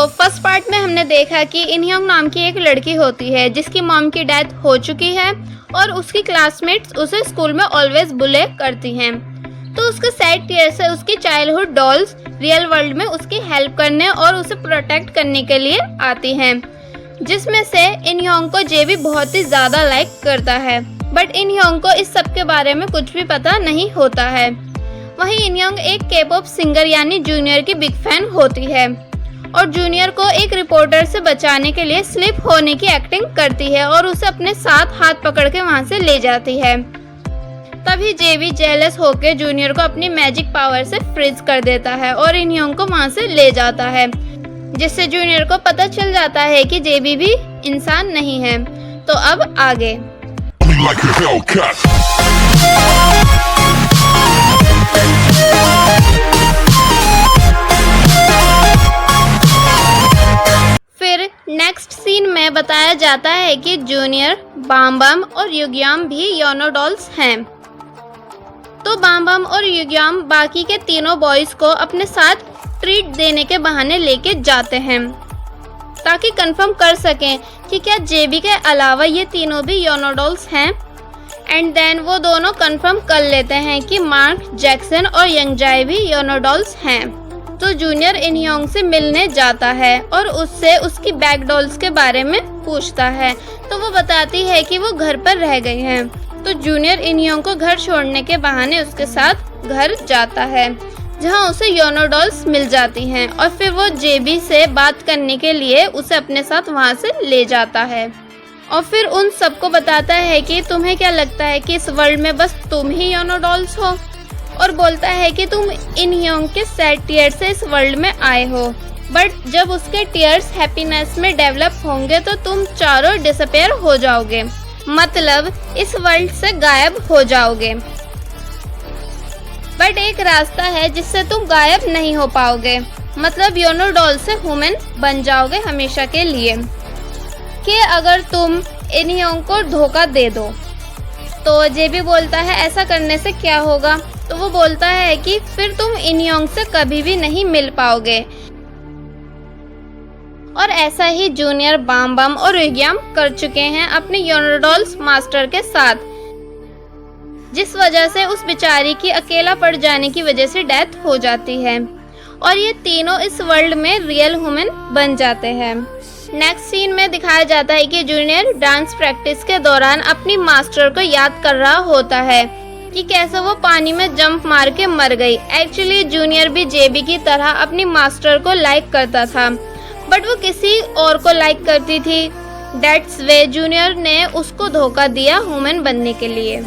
First part में हमने देखा कि इनयोंग नाम की एक लड़की होती है जिसकी मॉम की डेथ हो चुकी है और उसकी क्लासमेट्स उसे स्कूल में ऑलवेज बुले करती हैं। तो उसके सैड टीयर से उसकी चाइल्डहुड डॉल्स रियल वर्ल्ड में उसकी हेल्प करने और उसे प्रोटेक्ट करने के लिए आती हैं, जिसमें से इनयोंग को जेबी बहुत ही ज़्यादा लाइक करता है। बट इनयोंग को इस सब के बारे में कुछ भी पता नहीं होता है। वहीं इनयोंग एक के-पॉप सिंगर यानी जूनियर की बिग फैन होती है और जूनियर को एक रिपोर्टर से बचाने के लिए स्लिप होने की एक्टिंग करती है और उसे अपने साथ हाथ पकड़ के वहां से ले जाती है। तभी जेबी जेलस होकर जूनियर को अपनी मैजिक पावर से फ्रीज कर देता है और इनयोंग को वहां से ले जाता है, जिससे जूनियर को पता चल जाता है कि जेबी भी इंसान नहीं है। तो अब आगे फिर नेक्स्ट सीन में बताया जाता है कि जूनियर, बाम और युग्याम भी योनो डॉल्स हैं। तो बाम और युग्याम बाकी के तीनों बॉयज को अपने साथ ट्रीट देने के बहाने लेके जाते हैं ताकि कंफर्म कर सकें कि क्या जेबी के अलावा ये तीनों भी योनो डॉल्स हैं। एंड देन वो दोनों कंफर्म कर लेते हैं कि मार्क, जैक्सन और यंगजाए भी योनो डॉल्स हैं। तो जूनियर इनयोंग से मिलने जाता है और उससे उसकी बैग डॉल्स के बारे में पूछता है। तो वो बताती है कि वो घर पर रह गई हैं। तो जूनियर इनयोंग को घर छोड़ने के बहाने उसके साथ घर जाता है, जहां उसे योनो डॉल्स मिल जाती हैं और फिर वो जेबी से बात करने के लिए उसे अपने साथ वहां से ले जाता है और फिर उन सबको बताता है कि तुम्हें क्या लगता है कि इस वर्ल्ड में बस तुम ही योनो डॉल्स हो, और बोलता है कि तुम इनयोंग के सैड टीयर से इस वर्ल्ड में आए हो, बट जब उसके टीयर्स हैप्पीनेस में डेवलप होंगे तो तुम चारों डिसअपेयर हो जाओगे, मतलब इस वर्ल्ड से गायब हो जाओगे। बट एक रास्ता है जिससे तुम गायब नहीं हो पाओगे, मतलब योनो डॉल से ह्यूमन बन जाओगे हमेशा के लिए, कि अगर तुम इनयोंग को धोखा दे दो। तो जेबी बोलता है ऐसा करने से क्या होगा। तो वो बोलता है कि फिर तुम इनयोंग से कभी भी नहीं मिल पाओगे। और ऐसा ही जूनियर, बाम और युग्याम कर चुके हैं अपने योनो डॉल्स मास्टर के साथ, जिस वजह से उस बेचारी की अकेला पड़ जाने की वजह से डेथ हो जाती है और ये तीनों इस वर्ल्ड में रियल ह्यूमन बन जाते हैं। नेक्स्ट सीन में दिखाया जाता है कि जूनियर डांस प्रैक्टिस के दौरान अपनी मास्टर को याद कर रहा होता है कि कैसे वो पानी में जंप मार के मर गई। एक्चुअली जूनियर भी जेबी की तरह अपनी मास्टर को लाइक करता था, बट वो किसी और को लाइक करती थी। दैट्स वे जूनियर ने उसको धोखा दिया ह्यूमन बनने के लिए।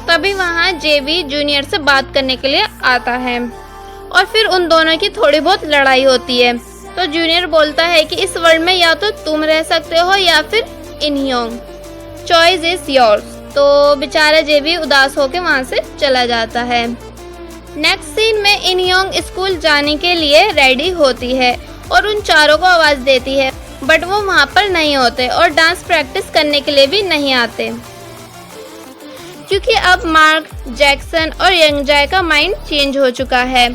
तभी वहाँ जेबी जूनियर से बात करने के लिए आता है और फिर उन दोनों की थोड़ी बहुत लड़ाई होती है। तो जूनियर बोलता है कि इस वर्ल्ड में या तो तुम रह सकते हो या फिर इनयोंग, चॉइस इज योर्स। तो बेचारा जेबी उदास होकर वहाँ से चला जाता है। नेक्स्ट सीन में इनयोंग स्कूल जाने के लिए रेडी होती है और उन चारों को आवाज़ देती है, बट वो वहाँ पर नहीं होते और डांस प्रैक्टिस करने के लिए भी नहीं आते, क्योंकि अब मार्क, जैक्सन और यंगजाए का माइंड चेंज हो चुका है।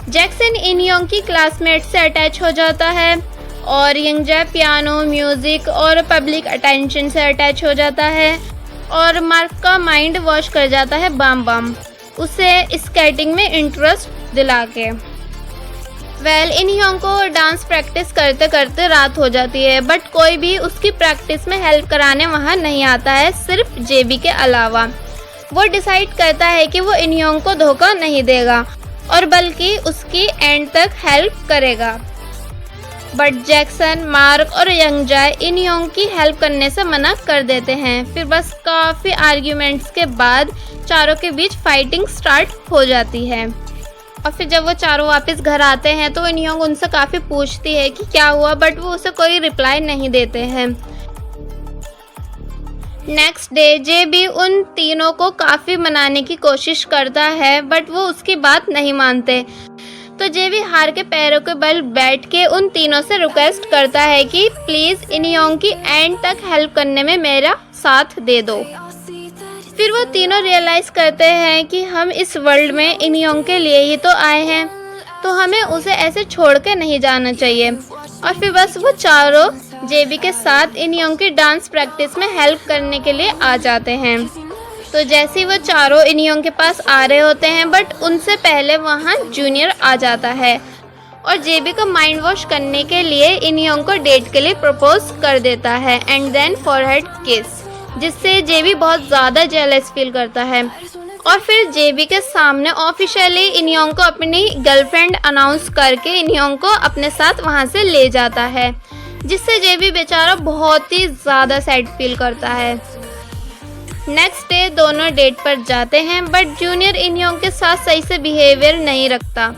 जैक्सन इनयोंग की क्लासमेट से अटैच हो जाता है और यंगजाए पियानो, म्यूजिक और पब्लिक अटेंशन से अटैच हो जाता है और मार्क का माइंड वॉश कर जाता है बाम उसे स्केटिंग में इंटरेस्ट दिला के। इनयोंग को डांस प्रैक्टिस करते करते रात हो जाती है, बट कोई भी उसकी प्रैक्टिस में हेल्प कराने वहाँ नहीं आता है, सिर्फ जेबी के अलावा। वो डिसाइड करता है कि वो इनयोंग को धोखा नहीं देगा और बल्कि उसकी एंड तक हेल्प करेगा। बट जैक्सन, मार्क और यंगजाए इनयोंग की हेल्प करने से मना कर देते हैं। फिर बस काफ़ी आर्ग्यूमेंट्स के बाद चारों के बीच फाइटिंग स्टार्ट हो जाती है और फिर जब वो चारों वापस घर आते हैं तो इनयोंग उनसे काफ़ी पूछती है कि क्या हुआ, बट वो उसे कोई रिप्लाई नहीं देते हैं। नेक्स्ट डे जेबी उन तीनों को काफ़ी मनाने की कोशिश करता है, बट वो उसकी बात नहीं मानते। तो जेबी हार के पैरों के बल बैठ के उन तीनों से रिक्वेस्ट करता है कि प्लीज़ इनयोंग की एंड तक हेल्प करने में मेरा साथ दे दो। फिर वो तीनों रियलाइज़ करते हैं कि हम इस वर्ल्ड में इनयोंग के लिए ही तो आए हैं, तो हमें उसे ऐसे छोड़ के नहीं जाना चाहिए। और फिर बस वो चारों जेबी के साथ इनयोंग की डांस प्रैक्टिस में हेल्प करने के लिए आ जाते हैं। तो जैसे ही वो चारों इनयोंग के पास आ रहे होते हैं, बट उनसे पहले वहाँ जूनियर आ जाता है और जेबी को माइंड वॉश करने के लिए इनयोंग को डेट के लिए प्रपोज कर देता है एंड देन फॉरहेड किस, जिससे जेबी बहुत ज़्यादा जेलस फील करता है। और फिर जेबी के सामने ऑफिशियली इनयोंग को अपनी गर्लफ्रेंड अनाउंस करके इनयोंग को अपने साथ वहाँ से ले जाता है, जिससे जेबी बेचारा बहुत ही ज़्यादा सैड फील करता है। नेक्स्ट डे दोनों डेट पर जाते हैं, बट जूनियर इनयोंग के साथ सही से बिहेवियर नहीं रखता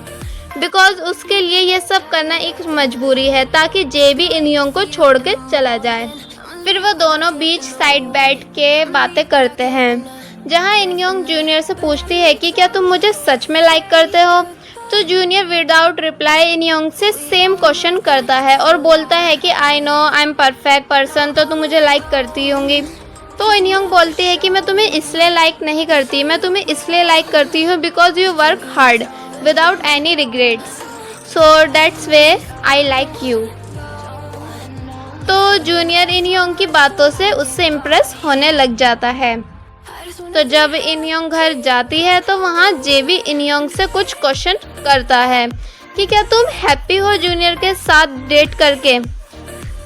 बिकॉज उसके लिए ये सब करना एक मजबूरी है ताकि जेबी इनयोंग को छोड़ के चला जाए। फिर वो दोनों बीच साइड बैठ के बातें करते हैं, जहाँ इनयोंग जूनियर से पूछती है कि क्या तुम मुझे सच में लाइक करते हो। तो जूनियर विदाउट रिप्लाई इनयोंग से सेम क्वेश्चन करता है और बोलता है कि I know I am perfect person, तो तुम मुझे लाइक करती होंगी। तो इनयोंग बोलती है कि मैं तुम्हें इसलिए लाइक नहीं करती, मैं तुम्हें इसलिए लाइक करती हूँ because you work hard without any regrets, so that's way I like you. तो जूनियर इनयोंग की बातों से उससे इम्प्रेस होने लग जाता है। तो जब इनयोंग घर जाती है तो वहाँ जेबी इनयोंग से कुछ क्वेश्चन करता है कि क्या तुम हैप्पी हो जूनियर के साथ डेट करके।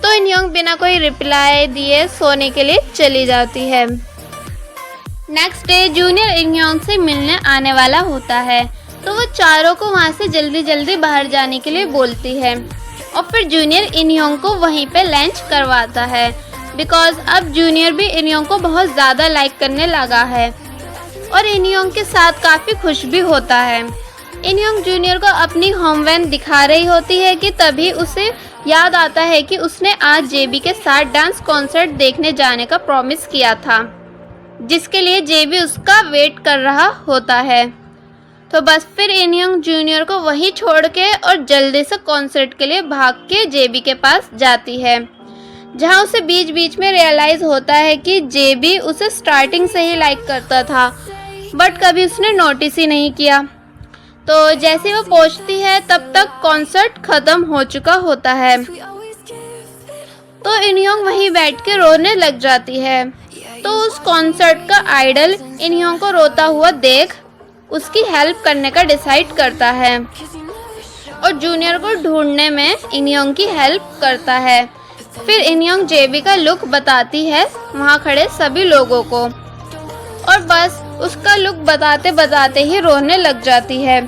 तो इनयोंग बिना कोई रिप्लाई दिए सोने के लिए चली जाती है। नेक्स्ट डे जूनियर इनयोंग से मिलने आने वाला होता है, तो वो चारों को वहाँ से जल्दी जल्दी बाहर जाने के लिए बोलती है और फिर जूनियर इनयोंग को वहीं पे लंच करवाता है बिकॉज अब जूनियर भी इनयोंग को बहुत ज़्यादा लाइक करने लगा है और इनयोंग के साथ काफ़ी खुश भी होता है। इनयोंग जूनियर को अपनी होमवैन दिखा रही होती है कि तभी उसे याद आता है कि उसने आज जेबी के साथ डांस कॉन्सर्ट देखने जाने का प्रॉमिस किया था, जिसके लिए जेबी उसका वेट कर रहा होता है। तो बस फिर इनयोंग जूनियर को वहीं छोड़ के और जल्दी से कॉन्सर्ट के लिए भाग के जेबी के पास जाती है, जहां उसे बीच बीच में रियलाइज़ होता है कि जेबी उसे स्टार्टिंग से ही लाइक करता था बट कभी उसने नोटिस ही नहीं किया। तो जैसे वो पहुंचती है तब तक कॉन्सर्ट ख़त्म हो चुका होता है। तो इनयोंग वहीं बैठ के रोने लग जाती है। तो उस कॉन्सर्ट का आइडल इनयोंग को रोता हुआ देख उसकी हेल्प करने का डिसाइड करता है और जूनियर को ढूंढने में इनयोंग की हेल्प करता है। फिर इनयोंग जेबी का लुक बताती है वहाँ खड़े सभी लोगों को और बस उसका लुक बताते बताते ही रोने लग जाती है।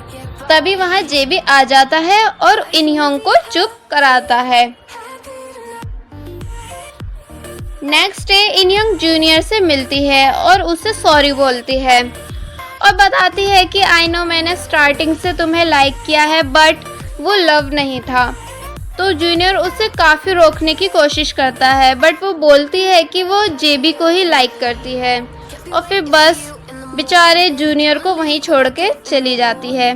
तभी वहाँ जेबी आ जाता है और इनयोंग को चुप कराता है। नेक्स्ट डे इनयोंग जूनियर से मिलती है और उसे सॉरी बोलती है और बताती है कि आई नो मैंने स्टार्टिंग से तुम्हें लाइक किया है बट वो लव नहीं था। तो जूनियर उसे काफ़ी रोकने की कोशिश करता है बट वो बोलती है कि वो जेबी को ही लाइक करती है और फिर बस बेचारे जूनियर को वहीं छोड़ के चली जाती है,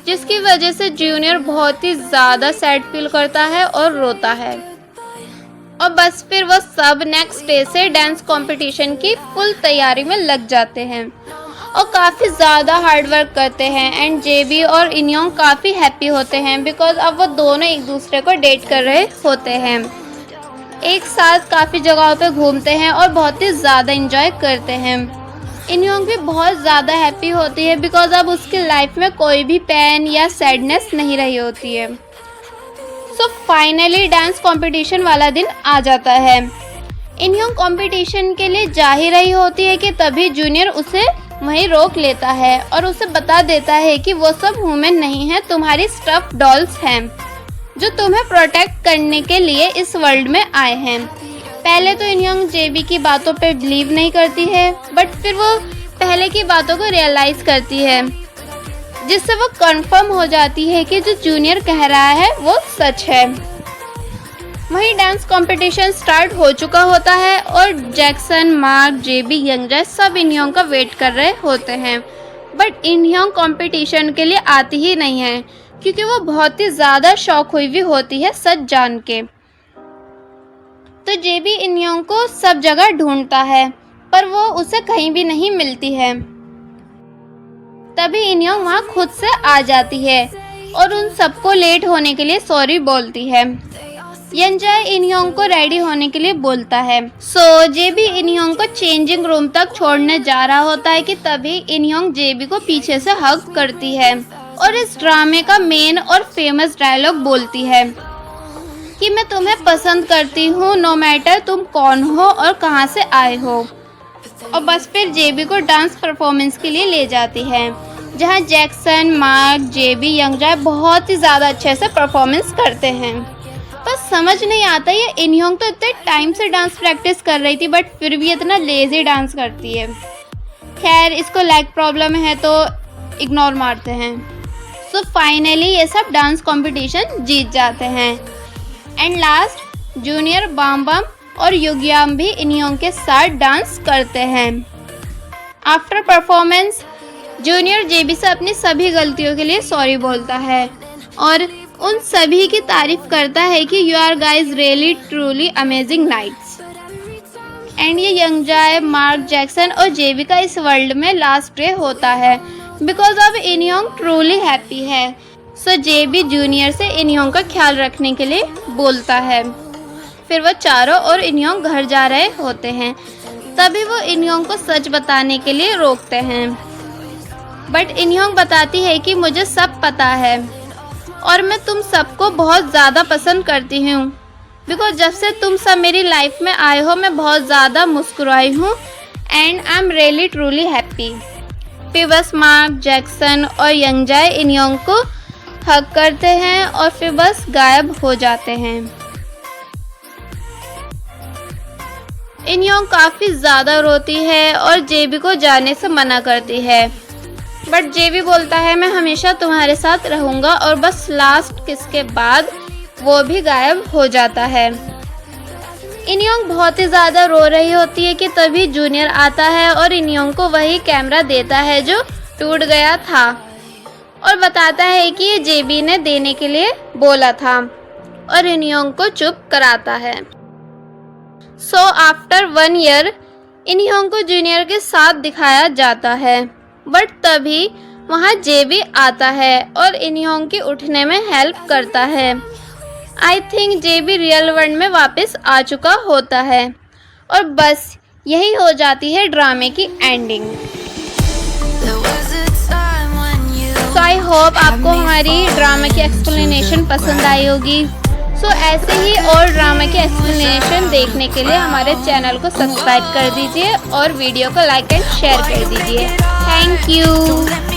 जिसकी वजह से जूनियर बहुत ही ज़्यादा सैड फील करता है और रोता है। और बस फिर वो सब नेक्स्ट डे से डांस कंपटीशन की फुल तैयारी में लग जाते हैं और काफ़ी ज़्यादा हार्ड वर्क करते हैं एंड जेबी और इनयोंग काफ़ी हैप्पी होते हैं बिकॉज अब वो दोनों एक दूसरे को डेट कर रहे होते हैं, एक साथ काफ़ी जगहों पे घूमते हैं और बहुत ही ज़्यादा इंजॉय करते हैं। इनयोंग भी बहुत ज़्यादा हैप्पी होती है बिकॉज अब उसकी लाइफ में कोई भी पेन या सैडनेस नहीं रही होती है। सो फाइनली डांस कंपटीशन वाला दिन आ जाता है। इनयोंग कंपटीशन के लिए जा ही रही होती है कि तभी जूनियर उसे वहीं रोक लेता है और उसे बता देता है कि वो सब वुमेन नहीं है, तुम्हारी स्टफ डॉल्स हैं जो तुम्हें प्रोटेक्ट करने के लिए इस वर्ल्ड में आए हैं। पहले तो इनयोंग जेबी की बातों पे बिलीव नहीं करती है बट फिर वो पहले की बातों को रियलाइज़ करती है, जिससे वो कंफर्म हो जाती है कि जो जूनियर कह रहा है वो सच है। वहीं डांस कंपटीशन स्टार्ट हो चुका होता है और जैक्सन, मार्क, जेबी, यंगजॉय सब इनयोंग का वेट कर रहे होते हैं बट इनयोंग कंपटीशन के लिए आती ही नहीं है क्योंकि वो बहुत ही ज़्यादा शॉक हुई भी होती है सच जान के। तो जेबी इनयोंग को सब जगह ढूंढता है पर वो उसे कहीं भी नहीं मिलती है। तभी इनयोंग वहाँ खुद से आ जाती है और उन सबको लेट होने के लिए सॉरी बोलती है। यंजाए इनयोंग को रेडी होने के लिए बोलता है। जेबी इनयोंग को चेंजिंग रूम तक छोड़ने जा रहा होता है कि तभी इनयोंग जेबी को पीछे से हग करती है और इस ड्रामे का मेन और फेमस डायलॉग बोलती है कि मैं तुम्हें पसंद करती हूँ, नो मैटर तुम कौन हो और कहाँ से आए हो। और बस फिर जेबी को डांस परफॉर्मेंस के लिए ले जाती है, जहाँ जैक्सन, मार्क, जेबी, यंगजाए बहुत ही ज़्यादा अच्छे से परफॉर्मेंस करते हैं। बस समझ नहीं आता ये इनयोंग तो इतने टाइम से डांस प्रैक्टिस कर रही थी बट फिर भी इतना लेजी डांस करती है। खैर इसको लेग प्रॉब्लम है तो इग्नोर मारते हैं। सो फाइनली ये सब डांस कंपटीशन जीत जाते हैं। एंड लास्ट जूनियर बम बम और युगयाम भी इनयोंग के साथ डांस करते हैं। आफ्टर परफॉर्मेंस जूनियर जेबी से अपनी सभी गलतियों के लिए सॉरी बोलता है और उन सभी की तारीफ करता है कि you are guys really truly amazing knights. And ये यंगजाए, मार्क, जैक्सन और जेबी का इस वर्ल्ड में लास्ट डे होता है बिकॉज अब इनयोंग ट्रूली हैप्पी है। सो जेबी जूनियर से इनयोंग का ख्याल रखने के लिए बोलता है। फिर वो चारों और इनयोंग घर जा रहे होते हैं, तभी वो इनयोंग को सच बताने के लिए रोकते हैं। बट इनयोंग बताती है कि मुझे सब पता है और मैं तुम सबको बहुत ज़्यादा पसंद करती हूँ बिकॉज जब से तुम सब मेरी लाइफ में आए हो मैं बहुत ज़्यादा मुस्कुराई हूँ and I am really truly happy. फिर बस मार्क, जैक्सन और यंगजाए इनयोंग को हग करते हैं और फिर बस गायब हो जाते हैं। इनयोंग काफ़ी ज़्यादा रोती है और जेबी को जाने से मना करती है बट जेबी बोलता है मैं हमेशा तुम्हारे साथ रहूँगा और बस लास्ट किस के बाद वो भी गायब हो जाता है। इनयोंग बहुत ही ज़्यादा रो रही होती है कि तभी जूनियर आता है और इनयोंग को वही कैमरा देता है जो टूट गया था और बताता है कि ये जेबी ने देने के लिए बोला था और इनयोंग को चुप कराता है। सो आफ्टर 1 ईयर इनयोंग को जूनियर के साथ दिखाया जाता है बट तभी वहाँ जेबी आता है और इनयोंग के उठने में हेल्प करता है। I think JB real world में वापस आ चुका होता है और बस यही हो जाती है ड्रामे की एंडिंग। सो आई होप आपको हमारी ड्रामा की एक्सप्लेनेशन पसंद आई होगी। सो ऐसे ही और ड्रामा के एक्सप्लेनेशन देखने के लिए हमारे चैनल को सब्सक्राइब कर दीजिए और वीडियो को लाइक एंड शेयर कर दीजिए। Thank you.